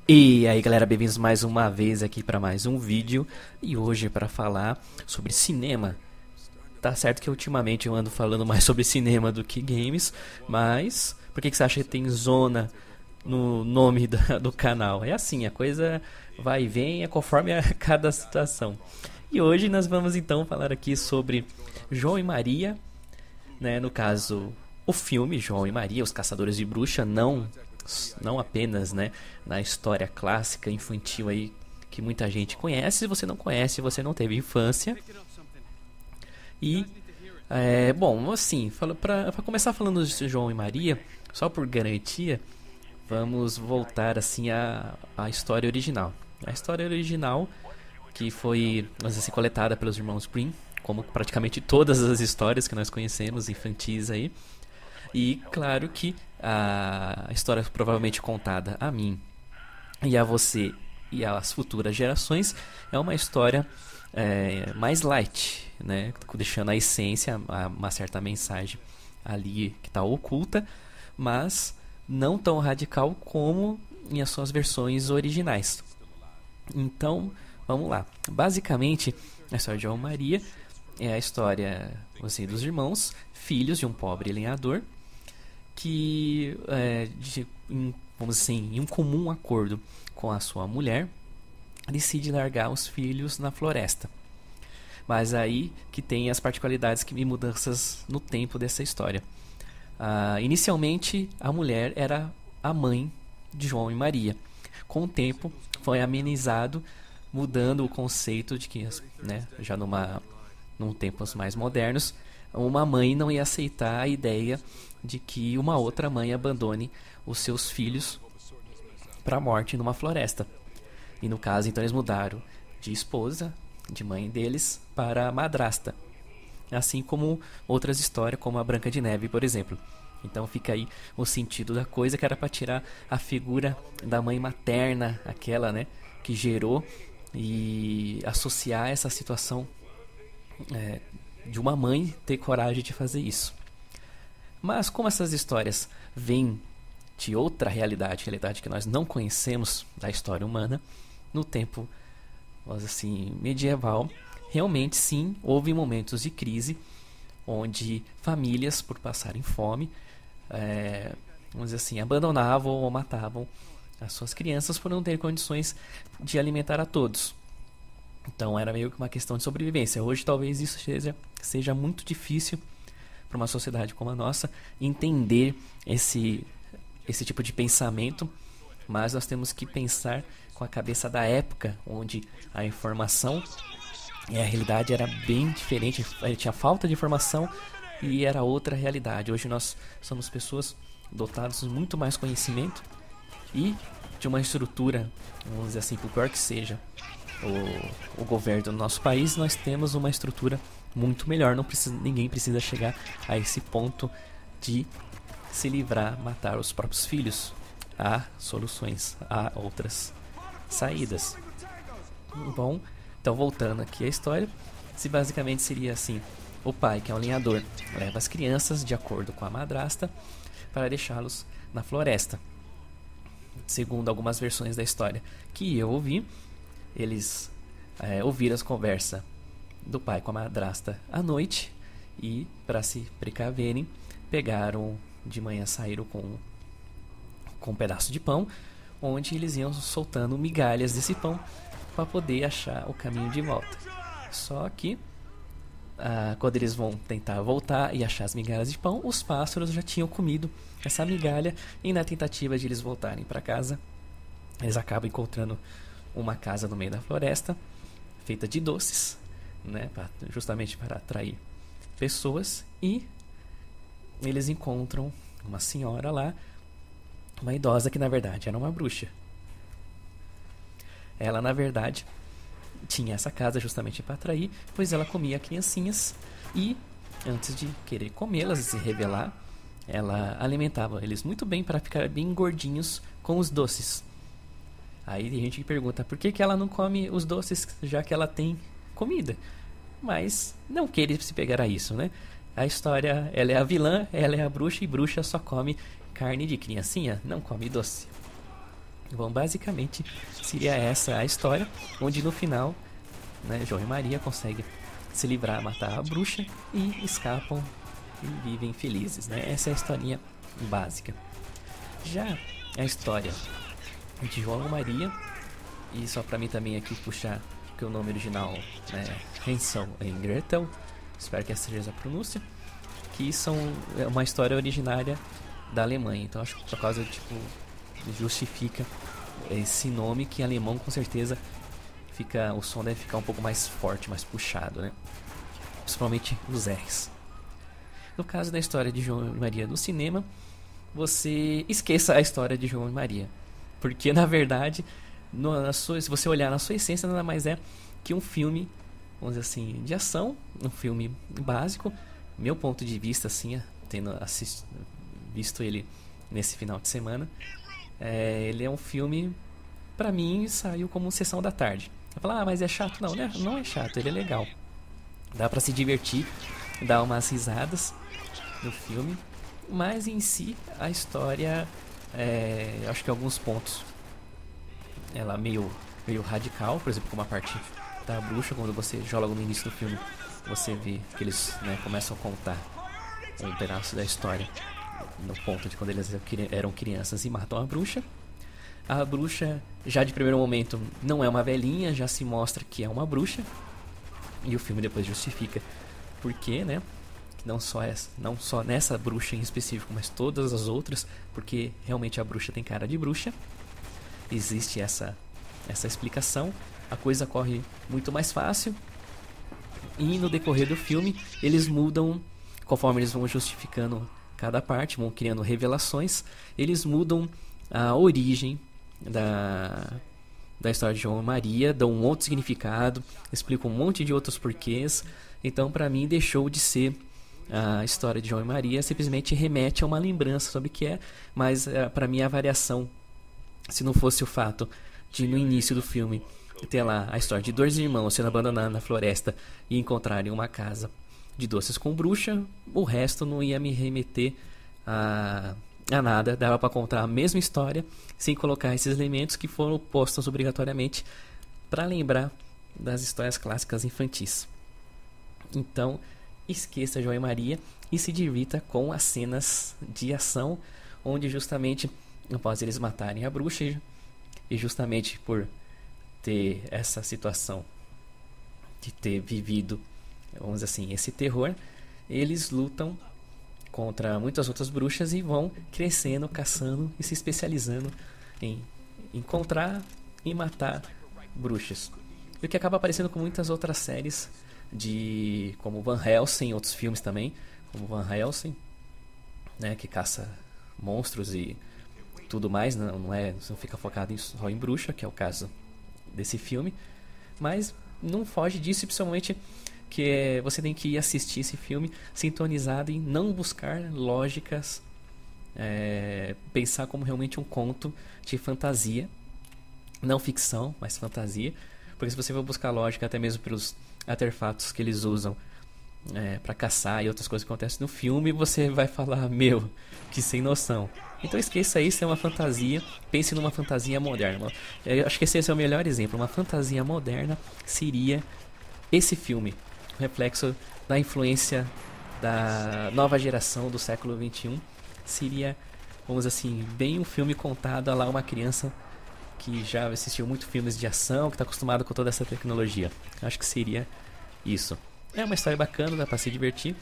E aí galera, bem-vindos mais uma vez aqui para mais um vídeo. E hoje para falar sobre cinema. Tá certo que ultimamente eu ando falando mais sobre cinema do que games, mas por que você acha que tem zona no nome do canal? É assim, a coisa vai e vem, é conforme a cada situação. E hoje nós vamos então falar aqui sobre João e Maria, né? No caso, o filme João e Maria, Os Caçadores de Bruxa, não apenas, né, na história clássica infantil aí que muita gente conhece. Se você não conhece, você não teve infância. E bom, assim, para começar falando de João e Maria, só por garantia, vamos voltar assim à história original. A história original que foi, vamos dizer assim, coletada pelos irmãos Grimm, como praticamente todas as histórias que nós conhecemos infantis aí. E claro que a história provavelmente contada a mim e a você e às futuras gerações é uma história mais light, né? Deixando a essência, uma certa mensagem ali que está oculta, mas não tão radical como em as suas versões originais. Então, vamos lá. Basicamente, a história de João e Maria é a história assim, dos irmãos, filhos de um pobre lenhador, que vamos assim, em um comum acordo com a sua mulher, decide largar os filhos na floresta. Mas aí que tem as particularidades e mudanças no tempo dessa história. Inicialmente a mulher era a mãe de João e Maria. Com o tempo foi amenizado, mudando o conceito de que, né, já num tempos mais modernos, uma mãe não ia aceitar a ideia de que uma outra mãe abandone os seus filhos para a morte numa floresta. E no caso, então, eles mudaram de esposa, de mãe deles, para madrasta. Assim como outras histórias, como a Branca de Neve, por exemplo. Então fica aí o sentido da coisa, que era para tirar a figura da mãe materna, aquela, né, que gerou, e associar essa situação de uma mãe ter coragem de fazer isso. Mas como essas histórias vêm de outra realidade que nós não conhecemos da história humana, no tempo, assim, medieval, realmente sim, houve momentos de crise, onde famílias, por passarem fome, vamos dizer assim, abandonavam ou matavam as suas crianças por não ter condições de alimentar a todos. Então era meio que uma questão de sobrevivência. Hoje talvez isso seja muito difícil para uma sociedade como a nossa entender esse tipo de pensamento, mas nós temos que pensar com a cabeça da época, onde a informação e a realidade era bem diferente, tinha falta de informação e era outra realidade. Hoje nós somos pessoas dotadas de muito mais conhecimento e de uma estrutura, vamos dizer assim, por pior que seja o governo do nosso país, nós temos uma estrutura muito melhor. Ninguém precisa chegar a esse ponto de se livrar, matar os próprios filhos. Há soluções, há outras saídas. Bom, então voltando aqui à história, se basicamente seria assim: o pai, que é um lenhador, leva as crianças de acordo com a madrasta para deixá-los na floresta. Segundo algumas versões da história que eu ouvi, eles ouviram as conversas do pai com a madrasta à noite e, para se precaverem, pegaram de manhã, saíram com um pedaço de pão, onde eles iam soltando migalhas desse pão para poder achar o caminho de volta. Só que quando eles vão tentar voltar e achar as migalhas de pão, os pássaros já tinham comido essa migalha, e na tentativa de eles voltarem para casa, eles acabam encontrando uma casa no meio da floresta, feita de doces, né, justamente para atrair pessoas, e eles encontram uma senhora lá, uma idosa que na verdade era uma bruxa. Ela na verdade tinha essa casa justamente para atrair, pois ela comia criancinhas e antes de querer comê-las e se revelar, ela alimentava eles muito bem para ficar bem gordinhos com os doces. Aí tem gente que pergunta por que ela não come os doces, já que ela tem comida. Mas não queira se pegar a isso, né? A história, ela é a vilã, ela é a bruxa, e bruxa só come carne de criancinha não come doce. Bom, basicamente seria essa a história, onde no final, né, João e Maria conseguem se livrar, matar a bruxa e escapam e vivem felizes, né? Essa é a historinha básica. Já a história de João e Maria, e só pra mim também aqui puxar que o nome original é Hansel e Gretel, espero que essa seja a pronúncia, que é uma história originária da Alemanha, então acho que por causa, tipo, justifica esse nome, que em alemão com certeza o som deve ficar um pouco mais forte, mais puxado, né? Principalmente os R's. No caso da história de João e Maria no cinema, você esqueça a história de João e Maria, porque na verdade, se você olhar na sua essência, nada mais é que um filme, vamos dizer assim, de ação, um filme básico. Meu ponto de vista, assim, tendo visto ele nesse final de semana, ele é um filme, pra mim, saiu como sessão da tarde. Vai falar, mas é chato? Não, né? Não é chato, ele é legal. Dá pra se divertir, dar umas risadas no filme, mas em si, a história, acho que alguns pontos, ela meio radical, por exemplo, como a parte da bruxa, quando você joga no início do filme, você vê que eles, né, começam a contar um pedaço da história no ponto de quando eles eram crianças e matam a bruxa. A bruxa, já de primeiro momento, não é uma velhinha, já se mostra que é uma bruxa. E o filme depois justifica por quê, né? Não só nessa bruxa em específico, mas todas as outras, porque realmente a bruxa tem cara de bruxa. Existe essa explicação. A coisa corre muito mais fácil. E no decorrer do filme, eles mudam, conforme eles vão justificando cada parte, vão criando revelações, eles mudam a origem da história de João e Maria, dão um outro significado, explicam um monte de outros porquês. Então, pra mim, deixou de ser a história de João e Maria, simplesmente remete a uma lembrança sobre o que é, mas pra mim a variação, se não fosse o fato de no início do filme ter lá a história de dois irmãos sendo abandonados na floresta e encontrarem uma casa de doces com bruxa, o resto não ia me remeter a nada. Dava para contar a mesma história sem colocar esses elementos que foram postos obrigatoriamente para lembrar das histórias clássicas infantis. Então, esqueça João e Maria e se divirta com as cenas de ação, onde justamente após eles matarem a bruxa e justamente por ter essa situação de ter vivido, vamos dizer assim, esse terror, eles lutam contra muitas outras bruxas e vão crescendo, caçando e se especializando em encontrar e matar bruxas. O que acaba aparecendo com muitas outras séries como Van Helsing, outros filmes também, como Van Helsing, né, que caça monstros e tudo mais, não fica focado só em bruxa, que é o caso desse filme, mas não foge disso, principalmente que você tem que ir assistir esse filme sintonizado em não buscar lógicas, pensar como realmente um conto de fantasia, não ficção, mas fantasia, porque se você for buscar lógica até mesmo pelos artefatos que eles usam para caçar e outras coisas que acontecem no filme, você vai falar, meu, que sem noção. Então esqueça isso, é uma fantasia, pense numa fantasia moderna. Eu acho que esse é o melhor exemplo. Uma fantasia moderna seria esse filme, reflexo da influência da nova geração do século XXI. Seria, vamos dizer assim, bem um filme contado a lá uma criança que já assistiu muito filmes de ação, que está acostumado com toda essa tecnologia. Acho que seria isso. É uma história bacana, dá para se divertir.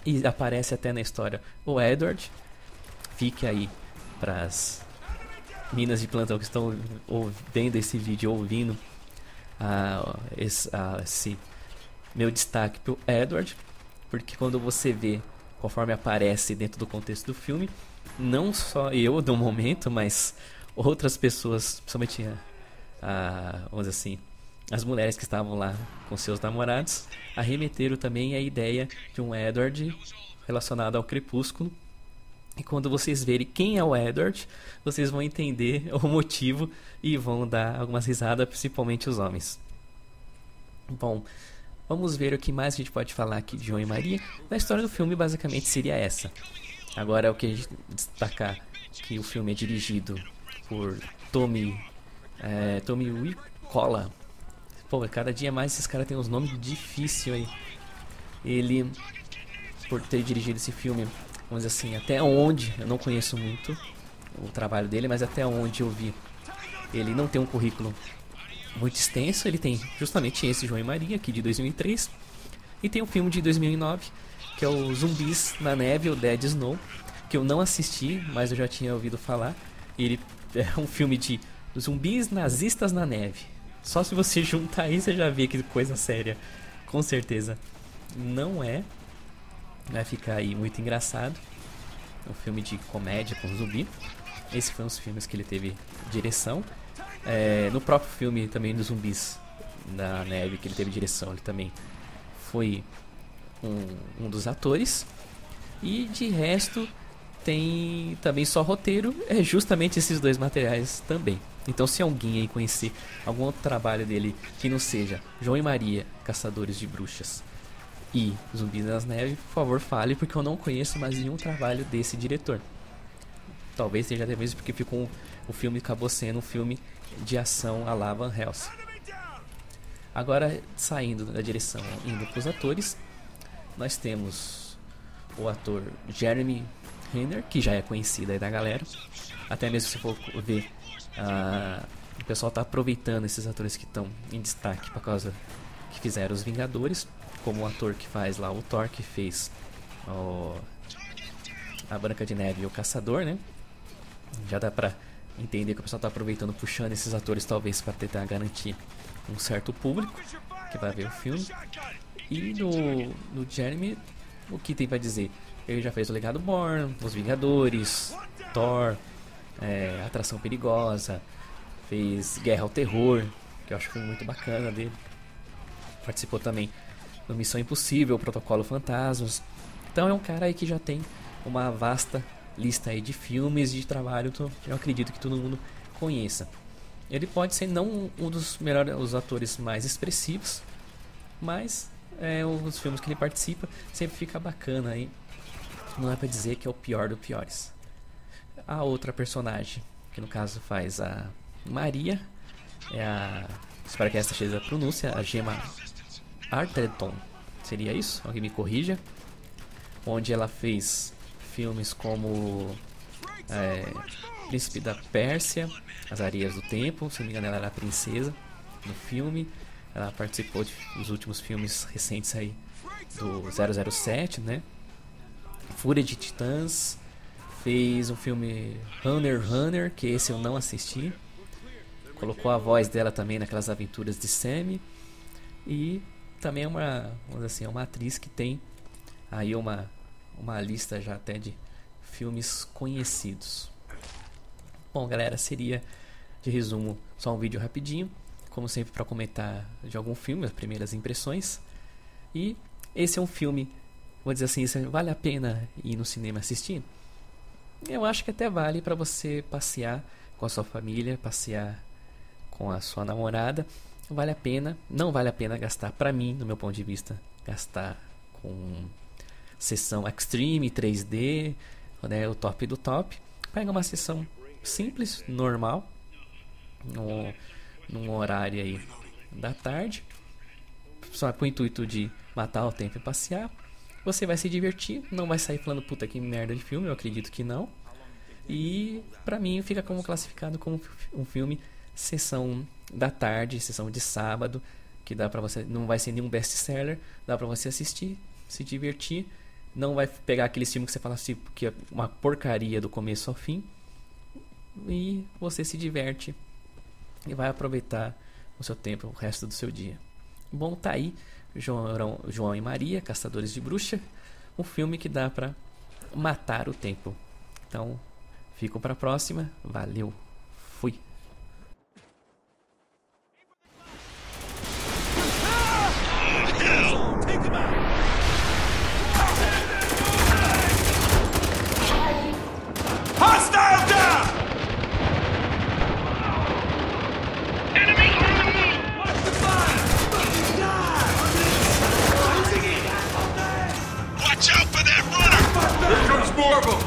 E aparece até na história o Edward. Fique aí para as minas de plantão que estão vendo esse vídeo, ouvindo esse meu destaque pro Edward, porque quando você vê, conforme aparece dentro do contexto do filme, não só eu no momento, mas outras pessoas, principalmente vamos dizer assim, as mulheres que estavam lá com seus namorados, arremeteram também a ideia de um Edward relacionado ao crepúsculo. E quando vocês verem quem é o Edward, vocês vão entender o motivo e vão dar algumas risadas, principalmente os homens. Bom, vamos ver o que mais a gente pode falar aqui de João e Maria. A história do filme basicamente seria essa. Agora, o que a gente destacar que o filme é dirigido por Tommy Wirkola. Pô, cada dia mais esses caras têm uns nomes difíceis aí. Ele, por ter dirigido esse filme, vamos dizer assim, até onde, eu não conheço muito o trabalho dele, mas até onde eu vi, ele não tem um currículo muito extenso. Ele tem justamente esse João e Maria, aqui de 2003, e tem um filme de 2009, que é o Zumbis na Neve, o Dead Snow, que eu não assisti, mas eu já tinha ouvido falar. Ele é um filme de zumbis nazistas na neve. Só se você juntar aí, você já vê que coisa séria. Com certeza não é. Vai ficar aí muito engraçado. É um filme de comédia com zumbi. Esse foi um dos filmes que ele teve direção. No próprio filme também dos zumbis na neve, que ele teve direção, ele também foi um dos atores. E de resto tem também só roteiro, é justamente esses dois materiais também. Então, se alguém aí conhecer algum outro trabalho dele que não seja João e Maria, Caçadores de Bruxas e Zumbis nas Neves, por favor fale, porque eu não conheço mais nenhum trabalho desse diretor. Talvez seja até mesmo porque o filme acabou sendo um filme de ação à la Van Helsing. Agora, saindo da direção, indo para os atores, nós temos o ator Jeremy Renner, que já é conhecido aí da galera. Até mesmo se for ver, o pessoal está aproveitando esses atores que estão em destaque por causa que fizeram os Vingadores, como o ator que faz lá o Thor, que fez a Branca de Neve e o Caçador, né? Já dá pra entender que o pessoal está aproveitando, puxando esses atores talvez para tentar garantir um certo público que vai ver o filme. E no Jeremy, o que tem pra dizer? Ele já fez o Legado Born, Os Vingadores, Thor, Atração Perigosa, fez Guerra ao Terror, que eu acho que foi muito bacana dele. Participou também do Missão Impossível, Protocolo Fantasmas. Então é um cara aí que já tem uma vasta lista aí de filmes e de trabalho que eu acredito que todo mundo conheça. Ele pode ser não um dos melhores, os atores mais expressivos, mas os filmes que ele participa sempre fica bacana aí. Não é pra dizer que é o pior dos piores. A outra personagem, que no caso faz a Maria, espero que esta seja a pronúncia, a Gemma Arterton. Seria isso? Alguém me corrija. Onde ela fez filmes como Príncipe da Pérsia, As Areias do Tempo, se não me engano ela era a princesa no filme. Ela participou dos últimos filmes recentes aí do 007, né? Fúria de Titãs. Fez um filme Runner, que esse eu não assisti. Colocou a voz dela também naquelas aventuras de Sammy. E também é uma atriz que tem aí uma lista já até de filmes conhecidos. Bom, galera, seria de resumo só um vídeo rapidinho, como sempre, para comentar de algum filme, as primeiras impressões. E esse é um filme, vou dizer assim, vale a pena ir no cinema assistir? Eu acho que até vale para você passear com a sua família, passear com a sua namorada. Vale a pena, não vale a pena gastar, para mim, no meu ponto de vista, gastar com sessão Extreme 3D, né, o top do top. Pega uma sessão simples, normal, num horário aí da tarde, só com o intuito de matar o tempo e passear. Você vai se divertir, não vai sair falando puta que merda de filme, eu acredito que não. E pra mim fica como classificado como um filme sessão da tarde, sessão de sábado, que dá pra você, não vai ser nenhum best-seller, dá pra você assistir, se divertir. Não vai pegar aquele filme que você fala assim, que é uma porcaria do começo ao fim. E você se diverte e vai aproveitar o seu tempo, o resto do seu dia. Bom, tá aí João e Maria, Caçadores de Bruxa, um filme que dá pra matar o tempo. Então, fico pra próxima. Valeu, fui. Hostile down! Enemy! Watch the fire! Watch out for that runner! Here comes more of them!